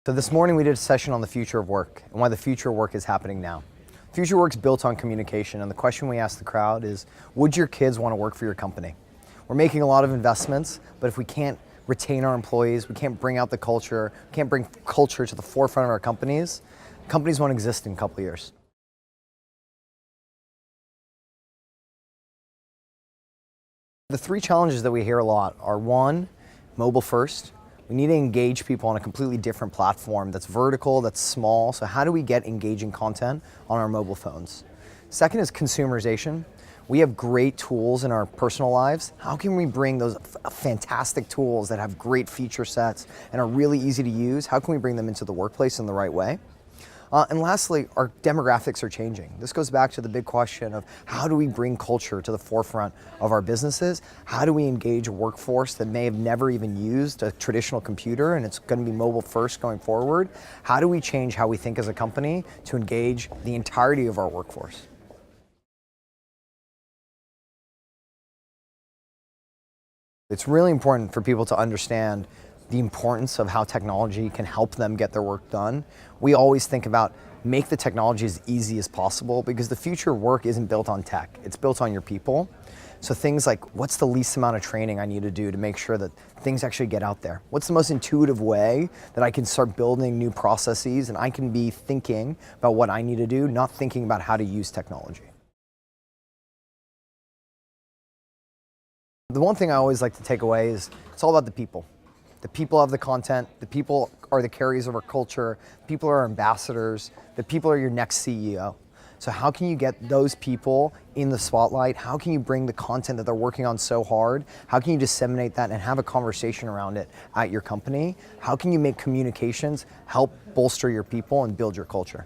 So this morning we did a session on the future of work and why the future of work is happening now. Future work's built on communication, and the question we asked the crowd is, would your kids want to work for your company? We're making a lot of investments, but if we can't retain our employees, we can't bring out the culture, we can't bring culture to the forefront of our companies won't exist in a couple of years. The three challenges that we hear a lot are: one, mobile first. We need to engage people on a completely different platform that's vertical, that's small. So how do we get engaging content on our mobile phones? Second is consumerization. We have great tools in our personal lives. How can we bring those fantastic tools that have great feature sets and are really easy to use? How can we bring them into the workplace in the right way? And lastly, our demographics are changing. This goes back to the big question of how do we bring culture to the forefront of our businesses? How do we engage a workforce that may have never even used a traditional computer and it's going to be mobile first going forward? How do we change how we think as a company to engage the entirety of our workforce? It's really important for people to understand the importance of how technology can help them get their work done. We always think about make the technology as easy as possible, because the future of work isn't built on tech, it's built on your people. So things like, what's the least amount of training I need to do to make sure that things actually get out there? What's the most intuitive way that I can start building new processes and I can be thinking about what I need to do, not thinking about how to use technology? The one thing I always like to take away is it's all about the people. The people have the content, the people are the carriers of our culture, people are our ambassadors, the people are your next CEO. So how can you get those people in the spotlight? How can you bring the content that they're working on so hard? How can you disseminate that and have a conversation around it at your company? How can you make communications help bolster your people and build your culture?